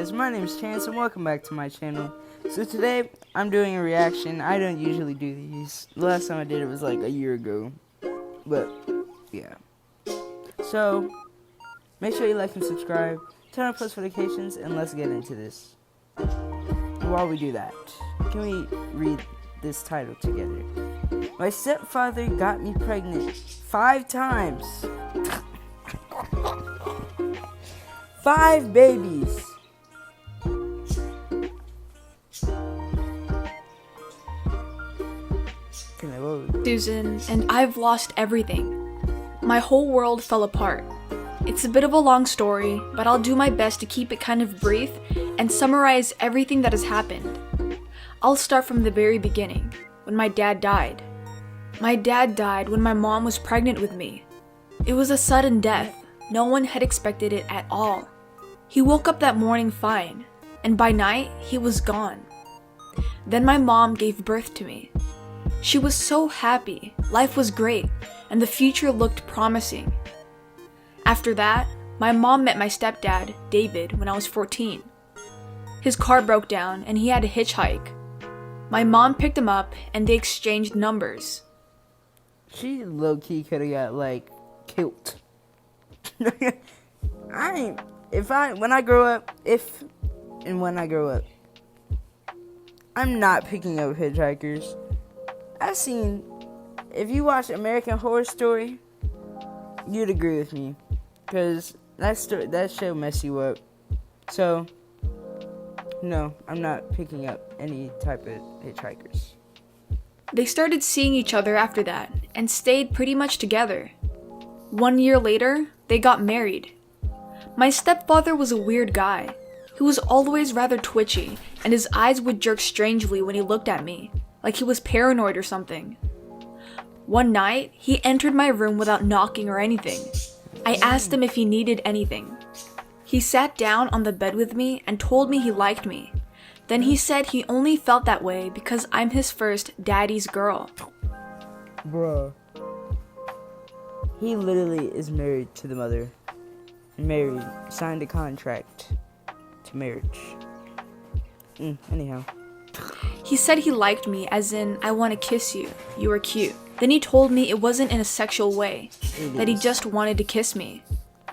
guys, my name is Chance and welcome back to my channel. So today I'm doing a reaction. I don't usually do these. The last time I did it was like a year ago. But yeah. So make sure you like and subscribe, turn on post notifications, and let's get into this. And while we do that, can we read this title together? My stepfather got me pregnant 5 times. 5 babies. Susan, and I've lost everything. My whole world fell apart. It's a bit of a long story, but I'll do my best to keep it kind of brief and summarize everything that has happened. I'll start from the very beginning, when my dad died. My dad died when my mom was pregnant with me. It was a sudden death. No one had expected it at all. He woke up that morning fine, and by night, he was gone. Then my mom gave birth to me. She was so happy, life was great, and the future looked promising. After that, my mom met my stepdad, David, when I was 14. His car broke down and he had to hitchhike. My mom picked him up and they exchanged numbers. She low-key could've got, like, killed. When I grow up, I'm not picking up hitchhikers. If you watch American Horror Story, you'd agree with me, because that show mess you up. So, no, I'm not picking up any type of hitchhikers. They started seeing each other after that, and stayed pretty much together. 1 year later, they got married. My stepfather was a weird guy. He was always rather twitchy, and his eyes would jerk strangely when he looked at me, like he was paranoid or something. One night, he entered my room without knocking or anything. I asked him if he needed anything. He sat down on the bed with me and told me he liked me. Then he said he only felt that way because I'm his first daddy's girl. Bruh. He literally is married to the mother. Married. Signed a contract to marriage. Anyhow. He said he liked me, as in, I want to kiss you. You were cute. Then he told me it wasn't in a sexual way, that he just wanted to kiss me.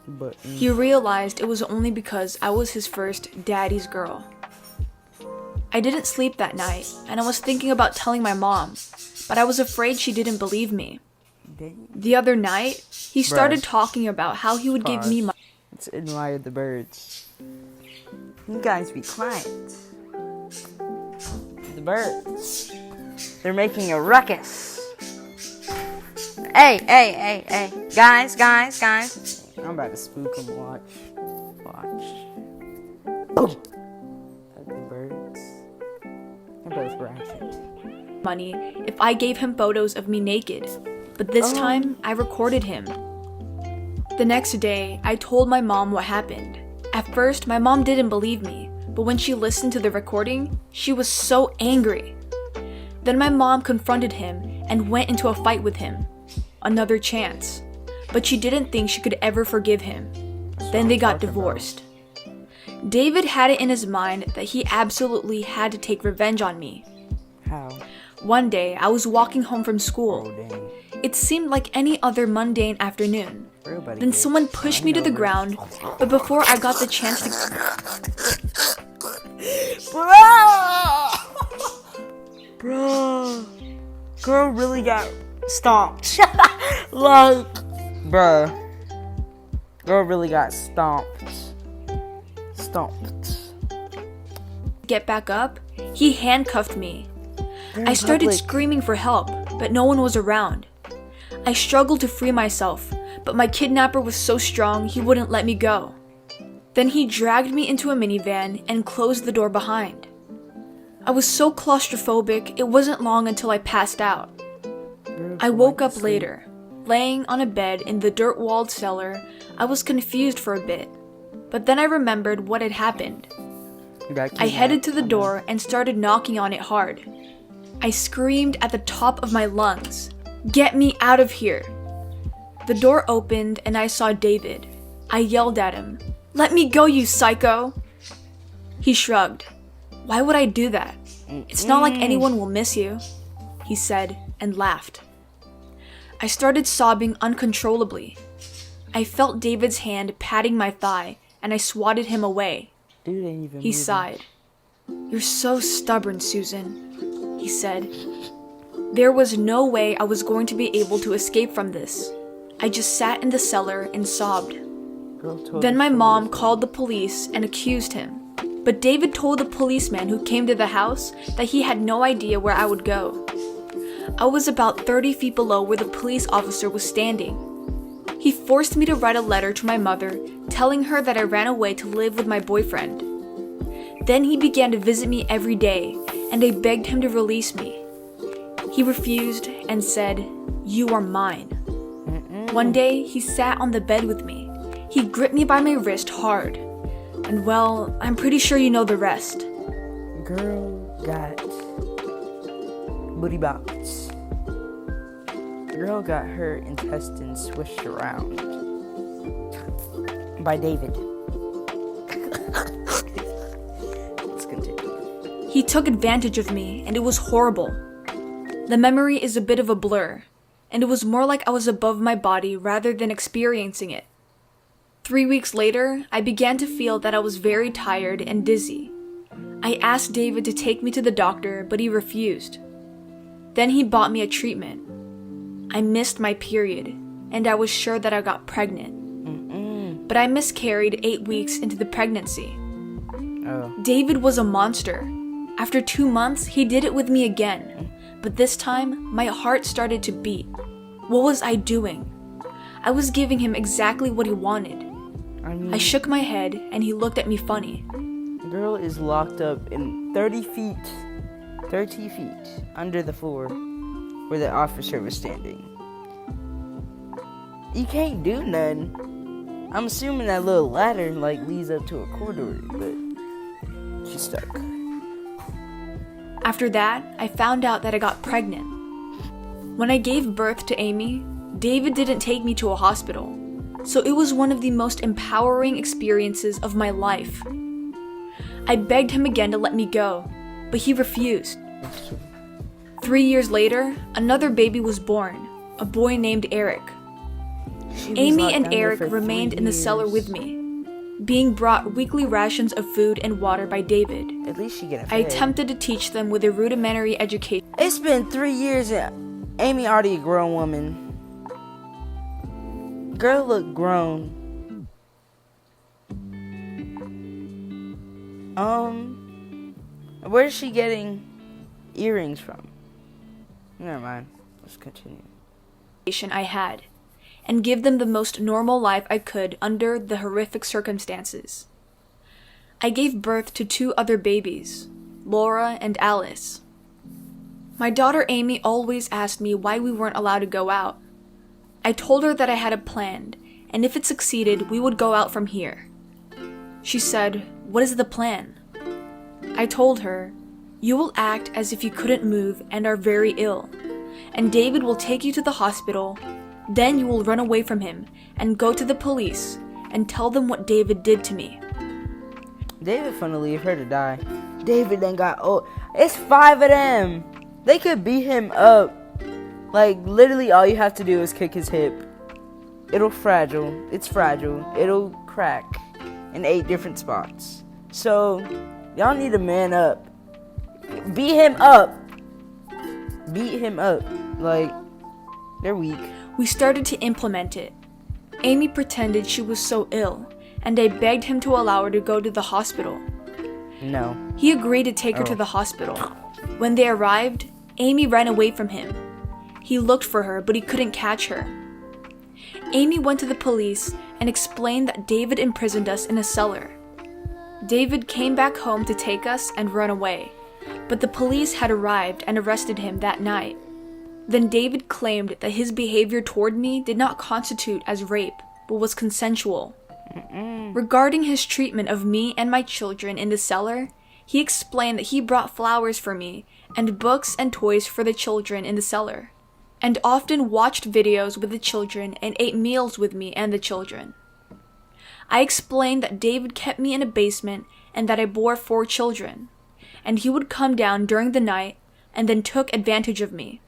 But he realized it was only because I was his first daddy's girl. I didn't sleep that night, and I was thinking about telling my mom, but I was afraid she didn't believe me. The other night, he started talking about how he would give me my— Let's admire the birds. You guys be quiet. The birds. They're making a ruckus. Hey. Guys. I'm about to spook them. Watch. Boom. The birds. They're both ratchet. Money if I gave him photos of me naked. But this time, I recorded him. The next day, I told my mom what happened. At first, my mom didn't believe me, but when she listened to the recording, she was so angry. Then my mom confronted him and went into a fight with him. Another chance. But she didn't think she could ever forgive him. Then they got divorced. David had it in his mind that he absolutely had to take revenge on me. How? One day, I was walking home from school. It seemed like any other mundane afternoon. Then someone pushed me to the ground, but before I got the chance to— Bro, girl really got stomped. Like, bruh, girl really got stomped. Get back up, he handcuffed me. I started screaming for help, but no one was around. I struggled to free myself, but my kidnapper was so strong he wouldn't let me go. Then he dragged me into a minivan and closed the door behind. I was so claustrophobic, it wasn't long until I passed out. I woke up later, laying on a bed in the dirt-walled cellar. I was confused for a bit, but then I remembered what had happened. I headed to the door and started knocking on it hard. I screamed at the top of my lungs, "Get me out of here!" The door opened and I saw David. I yelled at him, "Let me go, you psycho!" He shrugged. "Why would I do that? It's not like anyone will miss you," he said and laughed. I started sobbing uncontrollably. I felt David's hand patting my thigh and I swatted him away. Dude ain't even He moving. sighed. "You're so stubborn, Susan," he said. There was no way I was going to be able to escape from this. I just sat in the cellar and sobbed. Then my mom called the police and accused him. But David told the policeman who came to the house that he had no idea where I would go. I was about 30 feet below where the police officer was standing. He forced me to write a letter to my mother, telling her that I ran away to live with my boyfriend. Then he began to visit me every day, and I begged him to release me. He refused and said, "You are mine." One day, he sat on the bed with me. He gripped me by my wrist hard. And well, I'm pretty sure you know the rest. Girl got booty bounce. Girl got her intestines swished around by David. Let's continue. He took advantage of me, and it was horrible. The memory is a bit of a blur, and it was more like I was above my body rather than experiencing it. 3 weeks later, I began to feel that I was very tired and dizzy. I asked David to take me to the doctor, but he refused. Then he bought me a treatment. I missed my period, and I was sure that I got pregnant. But I miscarried 8 weeks into the pregnancy. Oh. David was a monster. After 2 months, he did it with me again. But this time, my heart started to beat. What was I doing? I was giving him exactly what he wanted. I shook my head, and he looked at me funny. Girl is locked up in 30 feet under the floor where the officer was standing. You can't do nothing. I'm assuming that little ladder leads up to a corridor, but she's stuck. After that, I found out that I got pregnant. When I gave birth to Aime, David didn't take me to a hospital, so it was one of the most empowering experiences of my life. I begged him again to let me go, but he refused. 3 years later, another baby was born, a boy named Eric. Aime and Eric remained in the cellar with me, being brought weekly rations of food and water by David. At least she get a I attempted to teach them with a rudimentary education. It's been 3 years and Aime already a grown woman. Girl look grown. Where's she getting earrings from? Never mind. Let's continue. I had, and give them the most normal life I could under the horrific circumstances. I gave birth to 2 other babies, Laura and Alice. My daughter Aime always asked me why we weren't allowed to go out. I told her that I had a plan, and if it succeeded, we would go out from here. She said, "What is the plan?" I told her, "You will act as if you couldn't move and are very ill, and David will take you to the hospital. Then you will run away from him and go to the police and tell them what David did to me." David finna leave her to die. David then got old. It's 5 of them. They could beat him up. Literally all you have to do is kick his hip. It's fragile. It'll crack in 8 different spots. So, y'all need to man up. Beat him up. They're weak. We started to implement it. Aime pretended she was so ill, and I begged him to allow her to go to the hospital. No. He agreed to take her to the hospital. When they arrived, Aime ran away from him. He looked for her, but he couldn't catch her. Aime went to the police and explained that David imprisoned us in a cellar. David came back home to take us and run away, but the police had arrived and arrested him that night. Then David claimed that his behavior toward me did not constitute as rape, but was consensual. Regarding his treatment of me and my children in the cellar, he explained that he brought flowers for me and books and toys for the children in the cellar, and often watched videos with the children and ate meals with me and the children. I explained that David kept me in a basement and that I bore 4 children, and he would come down during the night and then took advantage of me.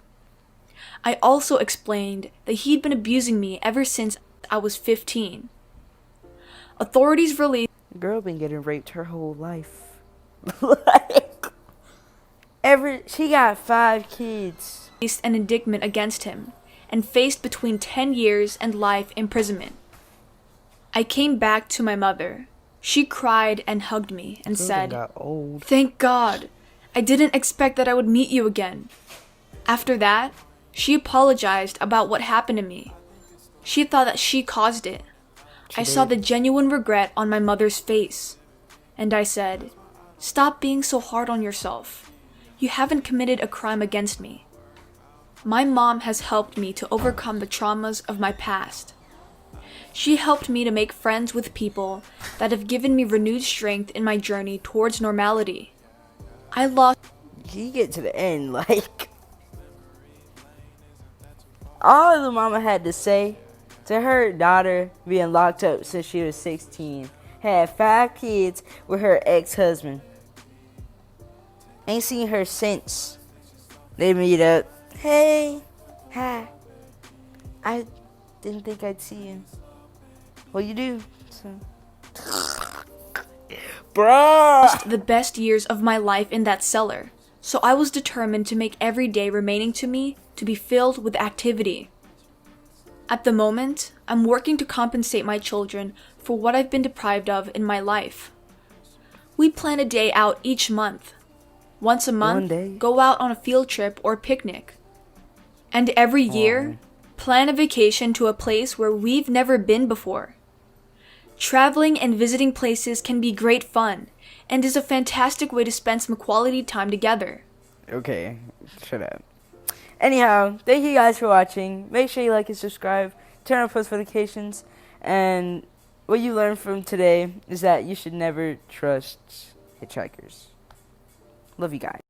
I also explained that he'd been abusing me ever since I was 15. Authorities released The girl been getting raped her whole life. Like, she got 5 kids. an indictment against him and faced between 10 years and life imprisonment. I came back to my mother. She cried and hugged me and said, Got old. "Thank God. I didn't expect that I would meet you again." After that, she apologized about what happened to me. She thought that she caused it. I saw the genuine regret on my mother's face. And I said, "Stop being so hard on yourself. You haven't committed a crime against me." My mom has helped me to overcome the traumas of my past. She helped me to make friends with people that have given me renewed strength in my journey towards normality. I lost. You get to the end, like, all the mama had to say to her daughter being locked up since she was 16, had 5 kids with her ex-husband. Ain't seen her since. They meet up. Hey, hi. I didn't think I'd see you. Well, you do. So. Bruh. The best years of my life in that cellar, so I was determined to make every day remaining to me to be filled with activity. At the moment, I'm working to compensate my children for what I've been deprived of in my life. We plan a day out each month. Once a month, go out on a field trip or picnic. And every year, plan a vacation to a place where we've never been before. Traveling and visiting places can be great fun and is a fantastic way to spend some quality time together. Okay, shut up. Anyhow, thank you guys for watching. Make sure you like and subscribe, turn on post notifications, and what you learned from today is that you should never trust hitchhikers. Love you guys.